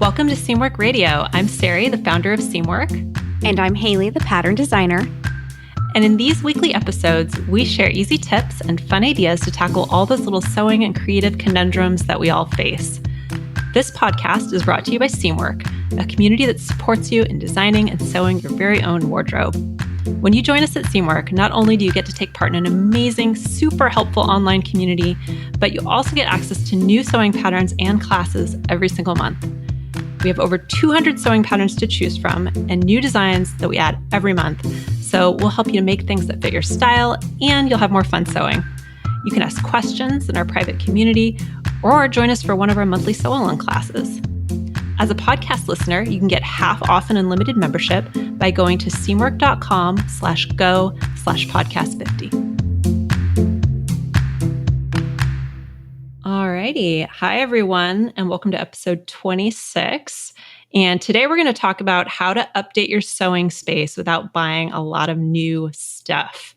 Welcome to Seamwork Radio. I'm Sari, the founder of Seamwork. And I'm Haley, the pattern designer. And in these weekly episodes, we share easy tips and fun ideas to tackle all those little sewing and creative conundrums that we all face. This podcast is brought to you by Seamwork, a community that supports you in designing and sewing your very own wardrobe. When you join us at Seamwork, not only do you get to take part in an amazing, super helpful online community, but you also get access to new sewing patterns and classes every single month. We have over 200 sewing patterns to choose from and new designs that we add every month. So we'll help you to make things that fit your style, and you'll have more fun sewing. You can ask questions in our private community or join us for one of our monthly sew-along classes. As a podcast listener, you can get half off an unlimited membership by going to seamwork.com/go/podcast50. Alrighty. Hi, everyone, and welcome to episode 26. And today we're going to talk about how to update your sewing space without buying a lot of new stuff.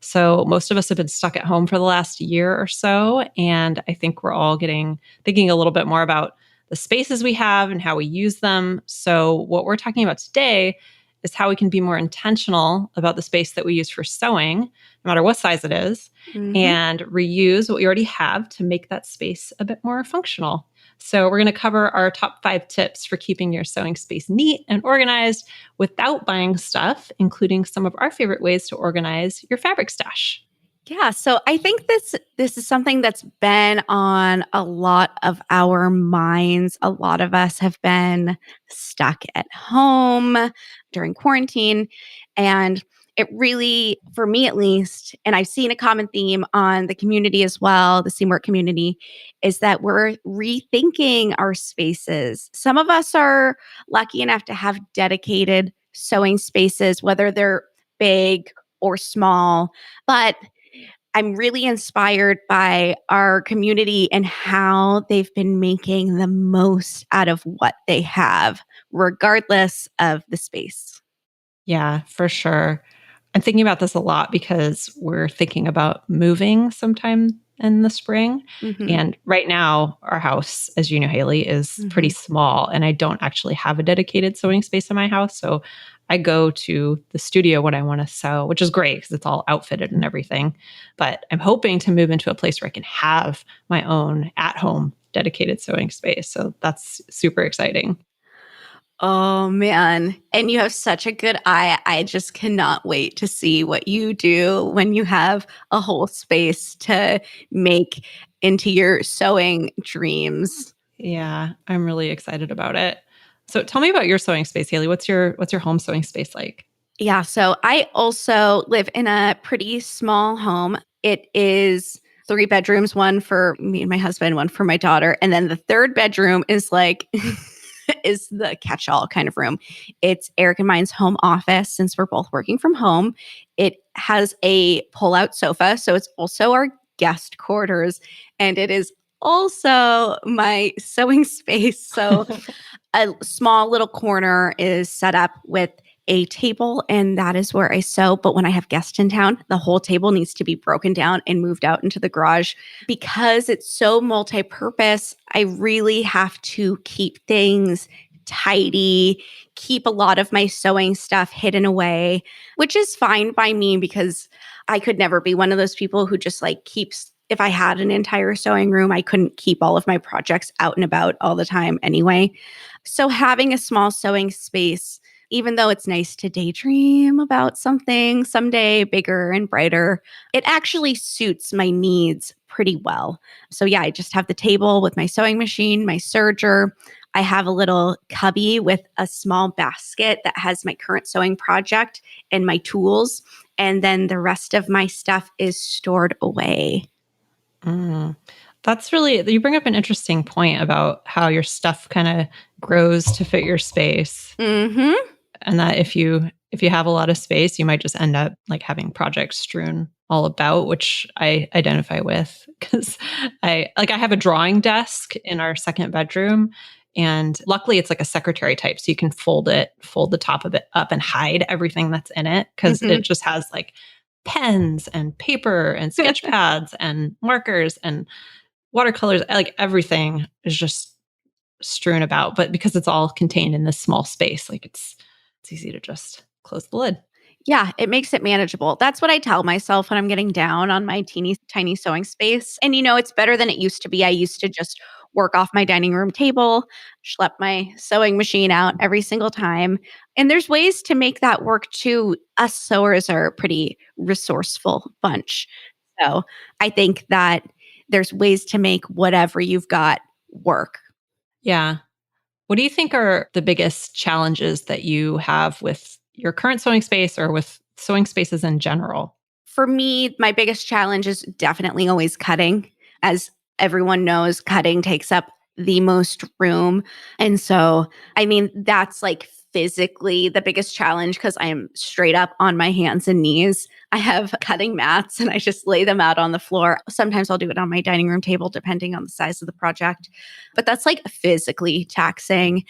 So most of us have been stuck at home for the last year or so, and I think we're all thinking a little bit more about the spaces we have and how we use them. So what we're talking about today is how we can be more intentional about the space that we use for sewing, no matter what size it is, and reuse what we already have to make that space a bit more functional. So we're going to cover our top 5 tips for keeping your sewing space neat and organized without buying stuff, including some of our favorite ways to organize your fabric stash. Yeah, so I think this is something that's been on a lot of our minds. A lot of us have been stuck at home during quarantine, and it really, for me at least, and I've seen a common theme on the community as well, the Seamwork community, is that we're rethinking our spaces. Some of us are lucky enough to have dedicated sewing spaces, whether they're big or small, but I'm really inspired by our community and how they've been making the most out of what they have, regardless of the space. Yeah, for sure. I'm thinking about this a lot because we're thinking about moving sometime in the spring. And right now, our house, as you know, Haley, is pretty small, and I don't actually have a dedicated sewing space in my house. So I go to the studio when I want to sew, which is great because it's all outfitted and everything. But I'm hoping to move into a place where I can have my own at-home dedicated sewing space. So that's super exciting. Oh, man. And you have such a good eye. I just cannot wait to see what you do when you have a whole space to make into your sewing dreams. Yeah, I'm really excited about it. So tell me about your sewing space, Haley. What's your home sewing space like? Yeah, so I also live in a pretty small home. It is 3 bedrooms, one for me and my husband, one for my daughter. And then the third bedroom is like is the catch-all kind of room. It's Eric and mine's home office since we're both working from home. It has a pull-out sofa, so it's also our guest quarters, and it is also my sewing space. So a small little corner is set up with a table, and that is where I sew. But when I have guests in town, the whole table needs to be broken down and moved out into the garage. Because it's so multi-purpose, I really have to keep things tidy, keep a lot of my sewing stuff hidden away, which is fine by me because I could never be one of those people who just like keeps. If I had an entire sewing room, I couldn't keep all of my projects out and about all the time anyway. So having a small sewing space, even though it's nice to daydream about something someday bigger and brighter, it actually suits my needs pretty well. So yeah, I just have the table with my sewing machine, my serger. I have a little cubby with a small basket that has my current sewing project and my tools. And then the rest of my stuff is stored away. That's really, you bring up an interesting point about how your stuff kind of grows to fit your space. And that if you have a lot of space, you might just end up like having projects strewn all about, which I identify with because I have a drawing desk in our second bedroom, and luckily it's like a secretary type, so you can fold the top of it up and hide everything that's in it because it just has like pens and paper and sketch pads and markers and watercolors. Like everything is just strewn about, but because it's all contained in this small space, like it's easy to just close the lid. Yeah, it makes it manageable. That's what I tell myself when I'm getting down on my teeny tiny sewing space. And it's better than it used to be. I used to just work off my dining room table, schlep my sewing machine out every single time. And there's ways to make that work too. Us sewers are a pretty resourceful bunch. So I think that there's ways to make whatever you've got work. Yeah. What do you think are the biggest challenges that you have with your current sewing space or with sewing spaces in general? For me, my biggest challenge is definitely always cutting. As everyone knows, cutting takes up the most room. And so, that's like physically the biggest challenge because I am straight up on my hands and knees. I have cutting mats and I just lay them out on the floor. Sometimes I'll do it on my dining room table, depending on the size of the project. But that's like physically taxing.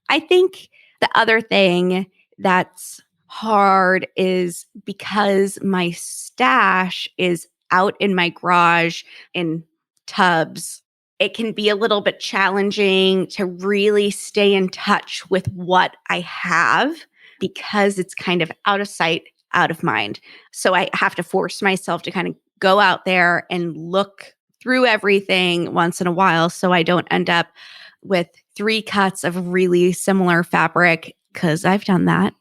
I think the other thing that's hard is because my stash is out in my garage in tubs, it can be a little bit challenging to really stay in touch with what I have because it's kind of out of sight, out of mind. So I have to force myself to kind of go out there and look through everything once in a while so I don't end up with 3 cuts of really similar fabric because I've done that.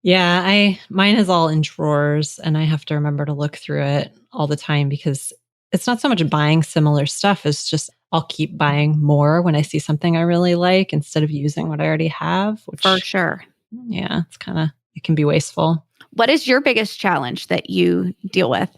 Yeah, mine is all in drawers and I have to remember to look through it all the time because it's not so much buying similar stuff, it's just I'll keep buying more when I see something I really like instead of using what I already have, which For sure. yeah, it can be wasteful. What is your biggest challenge that you deal with?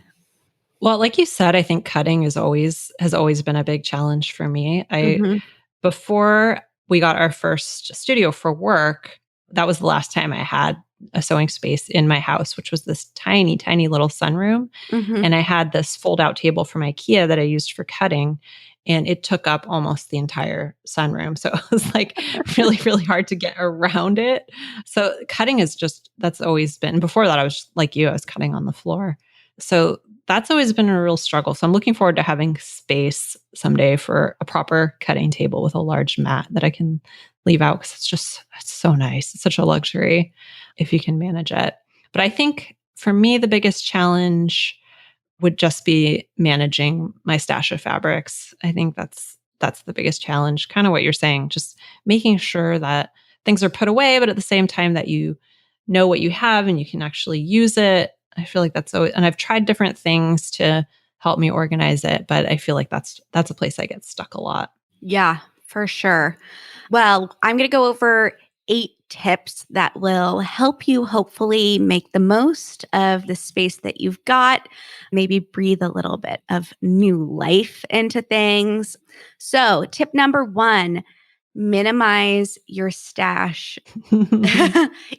Well, like you said, I think cutting has always been a big challenge for me. Mhm. Before we got our first studio for work, that was the last time I had a sewing space in my house, which was this tiny, tiny little sunroom. Mhm. And I had this fold out table from IKEA that I used for cutting. And it took up almost the entire sunroom. So it was like really, really hard to get around it. So cutting that's always been, before that, I was like you, I was cutting on the floor. So that's always been a real struggle. So I'm looking forward to having space someday for a proper cutting table with a large mat that I can leave out because it's so nice. It's such a luxury if you can manage it. But I think for me, the biggest challenge would just be managing my stash of fabrics. I think that's the biggest challenge, kind of what you're saying, just making sure that things are put away, but at the same time that you know what you have and you can actually use it. I feel like that's always, and I've tried different things to help me organize it, but I feel like that's a place I get stuck a lot. Yeah, for sure. Well, I'm going to go over 8 tips that will help you hopefully make the most of the space that you've got, maybe breathe a little bit of new life into things. So, tip number 1, minimize your stash.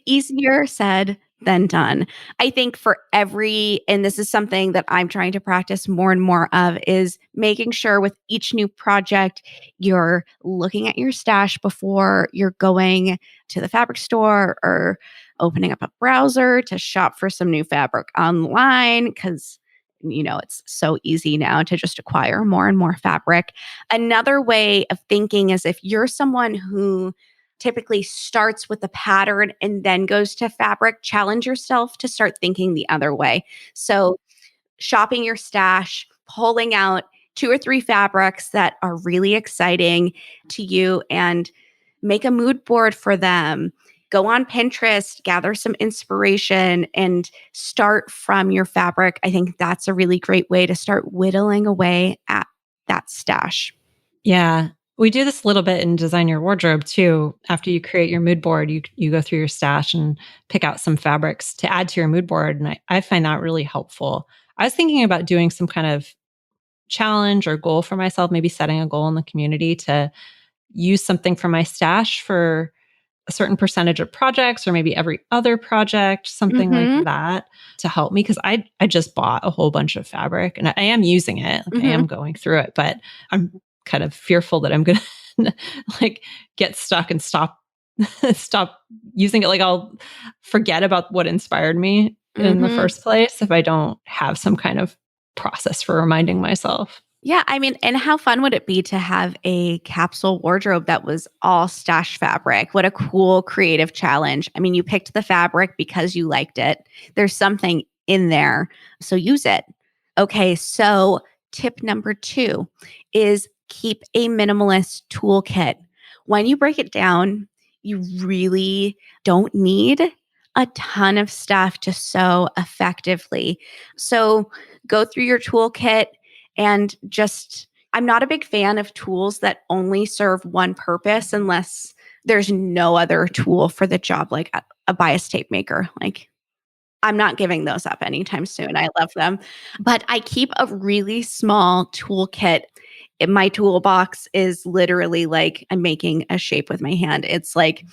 Easier said than done. I think and this is something that I'm trying to practice more and more of, is making sure with each new project, you're looking at your stash before you're going to the fabric store or opening up a browser to shop for some new fabric online because it's so easy now to just acquire more and more fabric. Another way of thinking is if you're someone who typically starts with a pattern and then goes to fabric, challenge yourself to start thinking the other way. So, shopping your stash, pulling out 2 or 3 fabrics that are really exciting to you and make a mood board for them. Go on Pinterest, gather some inspiration, and start from your fabric. I think that's a really great way to start whittling away at that stash. Yeah. We do this a little bit in Design Your Wardrobe too. After you create your mood board, you go through your stash and pick out some fabrics to add to your mood board. And I find that really helpful. I was thinking about doing some kind of challenge or goal for myself, maybe setting a goal in the community to use something from my stash for a certain percentage of projects or maybe every other project, something Mhm. like that to help me. Cause I just bought a whole bunch of fabric and I am using it. Like I am going through it, but I'm kind of fearful that I'm going to like get stuck and stop using it. Like I'll forget about what inspired me in the Mhm. first place if I don't have some kind of process for reminding myself. Yeah, I mean, and how fun would it be to have a capsule wardrobe that was all stash fabric? What a cool creative challenge. I mean, you picked the fabric because you liked it. There's something in there, so use it. Okay, so tip number 2 is keep a minimalist toolkit. When you break it down, you really don't need a ton of stuff to sew effectively. So go through your toolkit and just, I'm not a big fan of tools that only serve one purpose unless there's no other tool for the job, like a bias tape maker. Like, I'm not giving those up anytime soon. I love them. But I keep a really small toolkit. My toolbox is literally like I'm making a shape with my hand. It's like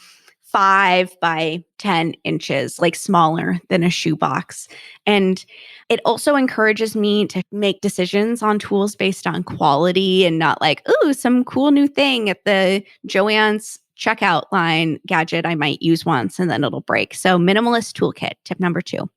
5 by 10 inches, like smaller than a shoebox. And it also encourages me to make decisions on tools based on quality and not like, ooh, some cool new thing at the Joann's checkout line gadget I might use once and then it'll break. So, minimalist toolkit, tip number 2.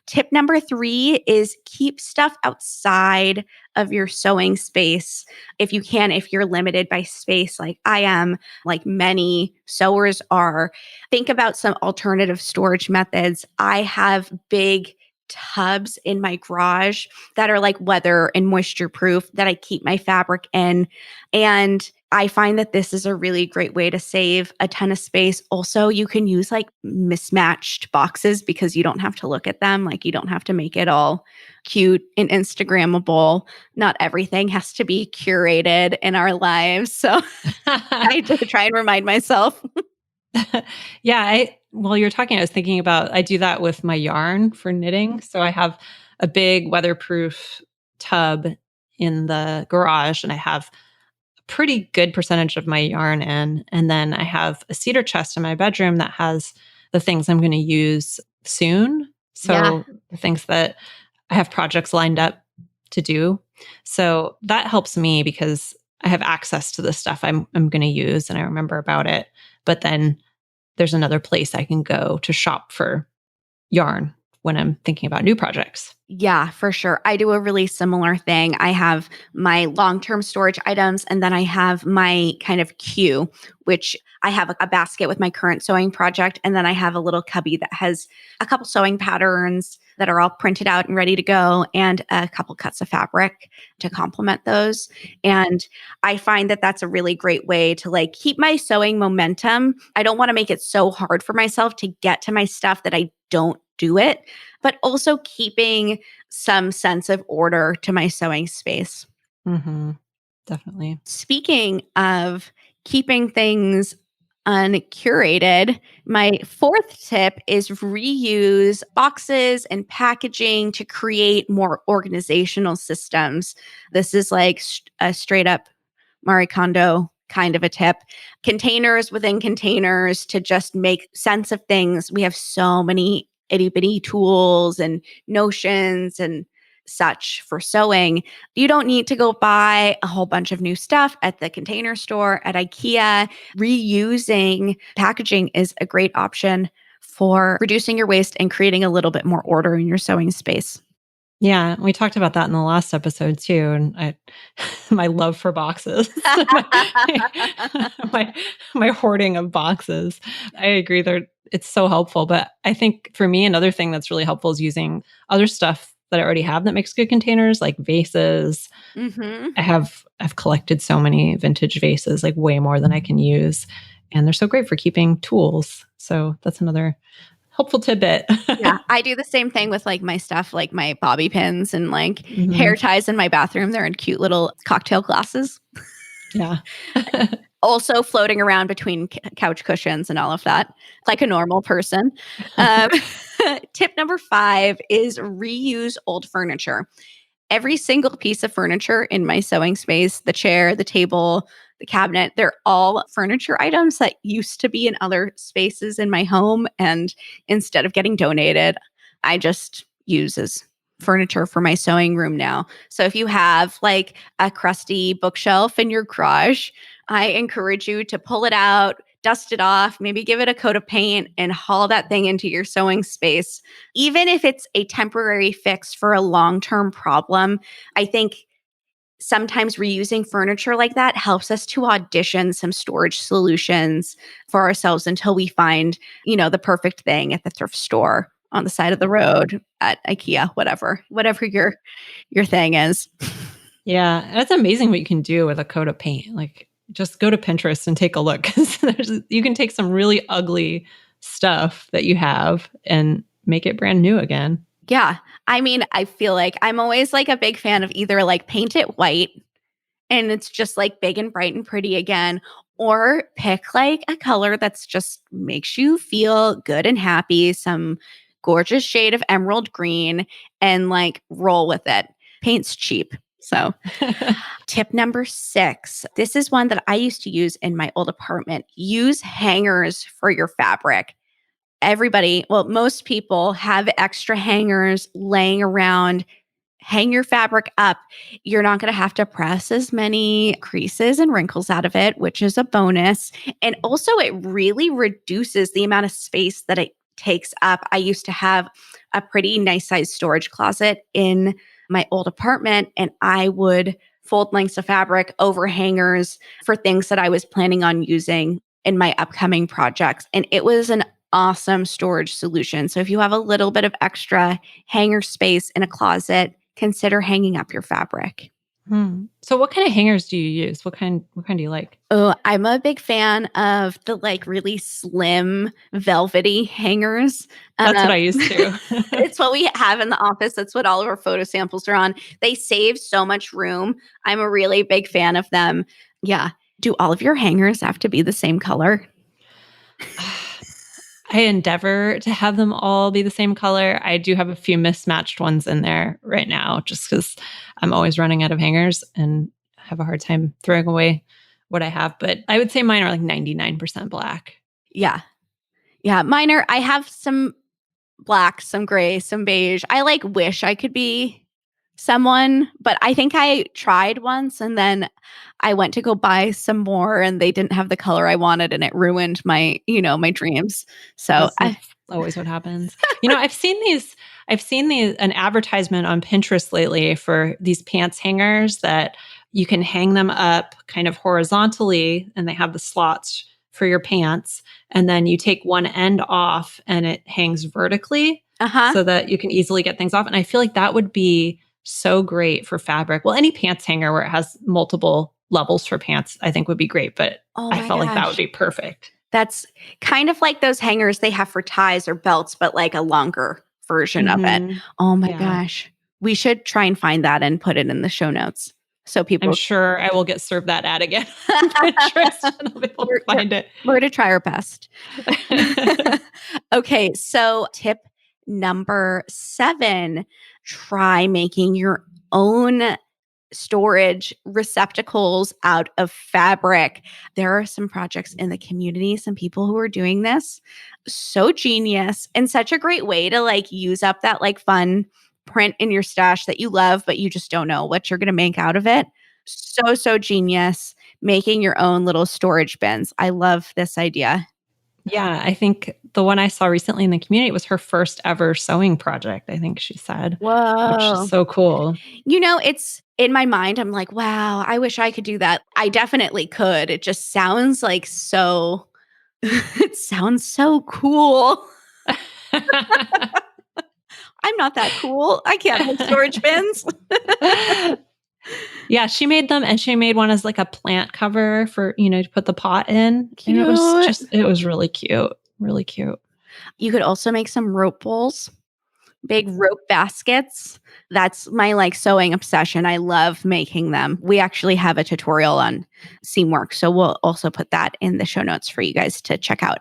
Tip number 3 is keep stuff outside of your sewing space. If you can, if you're limited by space, like I am, like many sewers are, think about some alternative storage methods. I have big tubs in my garage that are like weather and moisture proof that I keep my fabric in. And I find that this is a really great way to save a ton of space. Also, you can use like mismatched boxes because you don't have to look at them. Like, you don't have to make it all cute and Instagrammable. Not everything has to be curated in our lives. So I do try and remind myself. Yeah, while you're talking, I was thinking about I do that with my yarn for knitting. So I have a big weatherproof tub in the garage, and I have a pretty good percentage of my yarn in. And then I have a cedar chest in my bedroom that has the things I'm going to use soon. Yeah. So the things that I have projects lined up to do. So that helps me because I have access to the stuff I'm going to use and I remember about it. But then there's another place I can go to shop for yarn when I'm thinking about new projects. Yeah, for sure. I do a really similar thing. I have my long term storage items, and then I have my kind of queue, which I have a basket with my current sewing project. And then I have a little cubby that has a couple sewing patterns that are all printed out and ready to go, and a couple cuts of fabric to complement those. And I find that that's a really great way to like keep my sewing momentum. I don't want to make it so hard for myself to get to my stuff that I don't do it, but also keeping some sense of order to my sewing space. Mm-hmm. Definitely. Speaking of keeping things uncurated, my 4th tip is reuse boxes and packaging to create more organizational systems. This is like a straight up Marie Kondo kind of a tip. Containers within containers to just make sense of things. We have so many itty bitty tools and notions and such for sewing. You don't need to go buy a whole bunch of new stuff at the Container Store, at IKEA. Reusing packaging is a great option for reducing your waste and creating a little bit more order in your sewing space. Yeah, we talked about that in the last episode too, and my love for boxes, my my hoarding of boxes. I agree, it's so helpful. But I think for me, another thing that's really helpful is using other stuff that I already have that makes good containers, like vases. Hmm. I've collected so many vintage vases, like way more than I can use, and they're so great for keeping tools. So that's another helpful tidbit. Yeah, I do the same thing with like my stuff, like my bobby pins and like hair Mhm. ties in my bathroom. They're in cute little cocktail glasses. Yeah. Also floating around between couch cushions and all of that, like a normal person. Um, tip number 5 is reuse old furniture. Every single piece of furniture in my sewing space, the chair, the table, the cabinet, they're all furniture items that used to be in other spaces in my home. And instead of getting donated, I just use as furniture for my sewing room now. So if you have like a crusty bookshelf in your garage, I encourage you to pull it out, dust it off, maybe give it a coat of paint and haul that thing into your sewing space. Even if it's a temporary fix for a long term problem, I think sometimes reusing furniture like that helps us to audition some storage solutions for ourselves until we find, the perfect thing at the thrift store, on the side of the road, at IKEA, whatever your thing is. Yeah, that's amazing what you can do with a coat of paint. Like, just go to Pinterest and take a look, because you can take some really ugly stuff that you have and make it brand new again. Yeah. I mean, I feel like I'm always like a big fan of either like paint it white and it's just like big and bright and pretty again, or pick like a color that's just makes you feel good and happy, some gorgeous shade of emerald green, and like roll with it. Paint's cheap. So, tip number 6. This is one that I used to use in my old apartment. Use hangers for your fabric. Most people have extra hangers laying around. Hang your fabric up. You're not going to have to press as many creases and wrinkles out of it, which is a bonus. And also, it really reduces the amount of space that it takes up. I used to have a pretty nice sized storage closet in my old apartment, and I would fold lengths of fabric over hangers for things that I was planning on using in my upcoming projects. And it was an awesome storage solution. So if you have a little bit of extra hanger space in a closet, consider hanging up your fabric. So what kind of hangers do you use? What kind do you like? Oh, I'm a big fan of the like really slim velvety hangers. That's what I used to. It's what we have in the office. That's what all of our photo samples are on. They save so much room. I'm a really big fan of them. Yeah. Do all of your hangers have to be the same color? I endeavor to have them all be the same color. I do have a few mismatched ones in there right now, just because I'm always running out of hangers and have a hard time throwing away what I have. But I would say mine are like 99% black. Yeah. Yeah. I have some black, some gray, some beige. I like wish I could be someone, but I think I tried once and then I went to go buy some more and they didn't have the color I wanted and it ruined my dreams. So That's always what happens. I've seen an advertisement on Pinterest lately for these pants hangers that you can hang them up kind of horizontally, and they have the slots for your pants. And then you take one end off and it hangs vertically so that you can easily get things off. And I feel like that would be so great for fabric. Well, any pants hanger where it has multiple levels for pants, I think would be great. But I felt like that would be perfect. That's kind of like those hangers they have for ties or belts, but like a longer version of it. Oh my gosh. We should try and find that and put it in the show notes. So people, I'm sure I will get served that ad again. Pinterest, and I'll be able to find it. We're going to try our best. Okay. So tip number 7, try making your own storage receptacles out of fabric. There are some projects in the community, some people who are doing this. So genius and such a great way to like use up that like fun print in your stash that you love, but you just don't know what you're going to make out of it. So genius. Making your own little storage bins. I love this idea. Yeah, I think the one I saw recently in the community was her first ever sewing project, I think she said. Whoa. Which is so cool. It's in my mind, I'm like, wow, I wish I could do that. I definitely could. It just sounds like it sounds so cool. I'm not that cool. I can't make storage bins. Yeah, she made them, and she made one as like a plant cover for, to put the pot in. Cute. And it was really cute. Really cute. You could also make some rope bowls, big rope baskets. That's my like sewing obsession. I love making them. We actually have a tutorial on Seamwork, so we'll also put that in the show notes for you guys to check out.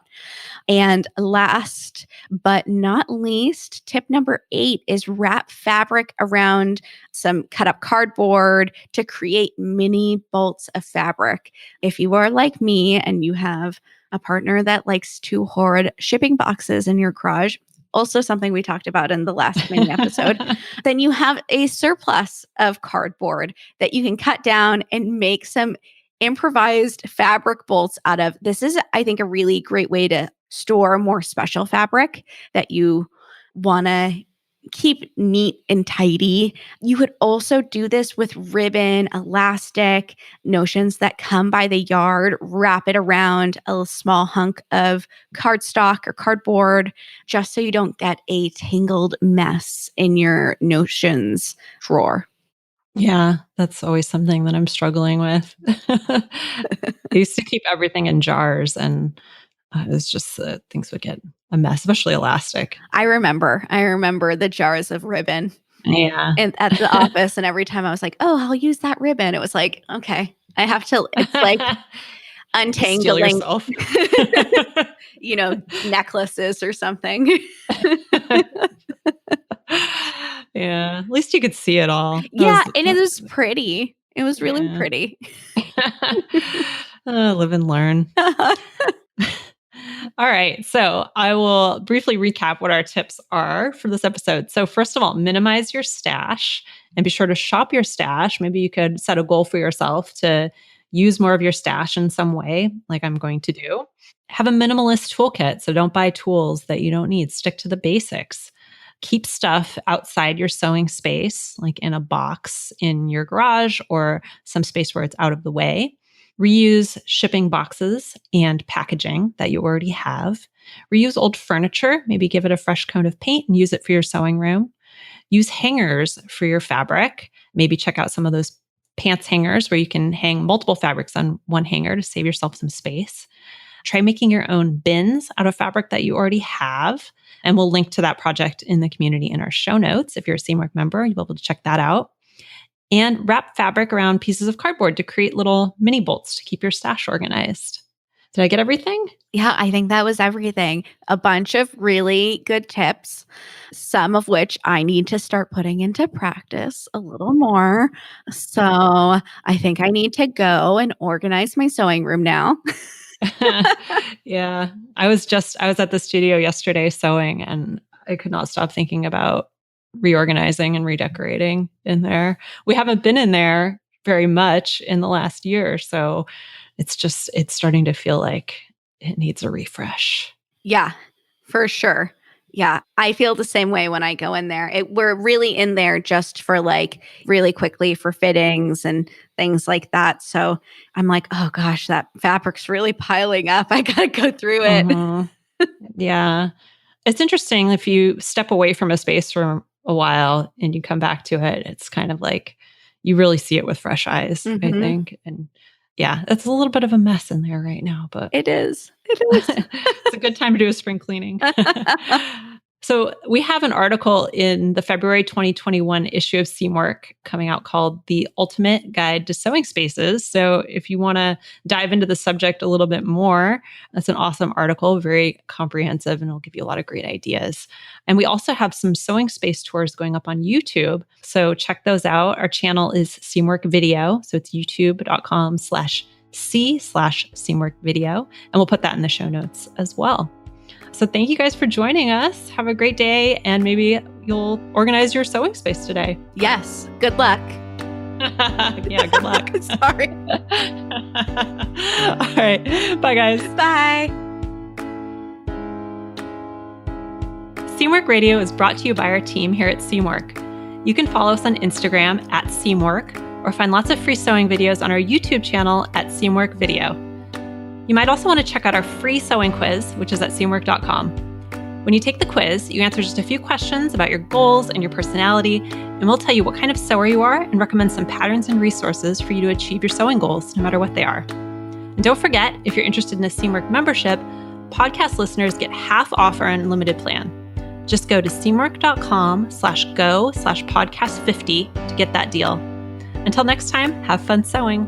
And last but not least, tip number 8 is wrap fabric around some cut up cardboard to create mini bolts of fabric. If you are like me and you have a partner that likes to hoard shipping boxes in your garage, also something we talked about in the last mini episode, then you have a surplus of cardboard that you can cut down and make some improvised fabric bolts out of. This is, I think, a really great way to store more special fabric that you want to keep neat and tidy. You could also do this with ribbon, elastic, notions that come by the yard, wrap it around a small hunk of cardstock or cardboard, just so you don't get a tangled mess in your notions drawer. Yeah, that's always something that I'm struggling with. I used to keep everything in jars, and it was just things would get a mess, especially elastic. I remember the jars of ribbon Yeah. at the office, and every time I was like, "Oh, I'll use that ribbon." It was like, "Okay, I have to." It's like Steal untangling, yourself. necklaces or something. Yeah, at least you could see it all. Yeah, and it was pretty. It was really Yeah. pretty. Live and learn. All right. So I will briefly recap what our tips are for this episode. So, first of all, minimize your stash and be sure to shop your stash. Maybe you could set a goal for yourself to use more of your stash in some way, like I'm going to do. Have a minimalist toolkit. So, don't buy tools that you don't need. Stick to the basics. Keep stuff outside your sewing space, like in a box in your garage or some space where it's out of the way. Reuse shipping boxes and packaging that you already have. Reuse old furniture, maybe give it a fresh coat of paint and use it for your sewing room. Use hangers for your fabric. Maybe check out some of those pants hangers where you can hang multiple fabrics on one hanger to save yourself some space. Try making your own bins out of fabric that you already have. And we'll link to that project in the community in our show notes. If you're a Seamwork member, you'll be able to check that out. And wrap fabric around pieces of cardboard to create little mini bolts to keep your stash organized. Did I get everything? Yeah, I think that was everything. A bunch of really good tips, some of which I need to start putting into practice a little more. So I think I need to go and organize my sewing room now. Yeah. I was at the studio yesterday sewing, and I could not stop thinking about reorganizing and redecorating in there. We haven't been in there very much in the last year. So it's starting to feel like it needs a refresh. Yeah, for sure. Yeah, I feel the same way when I go in there. We're really in there just for like really quickly for fittings and things like that. So I'm like, oh gosh, that fabric's really piling up. I got to go through it. Mhm. Yeah. It's interesting if you step away from a space for a while and you come back to it, it's kind of like you really see it with fresh eyes, I think. And yeah, it's a little bit of a mess in there right now, but It is. it's a good time to do a spring cleaning. So we have an article in the February 2021 issue of Seamwork coming out called The Ultimate Guide to Sewing Spaces. So if you want to dive into the subject a little bit more, that's an awesome article, very comprehensive, and it'll give you a lot of great ideas. And we also have some sewing space tours going up on YouTube. So check those out. Our channel is Seamwork Video. So it's youtube.com/C/Seamwork Video. And we'll put that in the show notes as well. So thank you guys for joining us. Have a great day, and maybe you'll organize your sewing space today. Yes. Good luck. Yeah, good luck. Sorry. All right. Bye, guys. Bye. Seamwork Radio is brought to you by our team here at Seamwork. You can follow us on Instagram at Seamwork, or find lots of free sewing videos on our YouTube channel at Seamwork Video. You might also want to check out our free sewing quiz, which is at seamwork.com. When you take the quiz, you answer just a few questions about your goals and your personality, and we'll tell you what kind of sewer you are and recommend some patterns and resources for you to achieve your sewing goals, no matter what they are. And don't forget, if you're interested in a Seamwork membership, podcast listeners get half off our unlimited plan. Just go to seamwork.com/go/podcast50 to get that deal. Until next time, have fun sewing.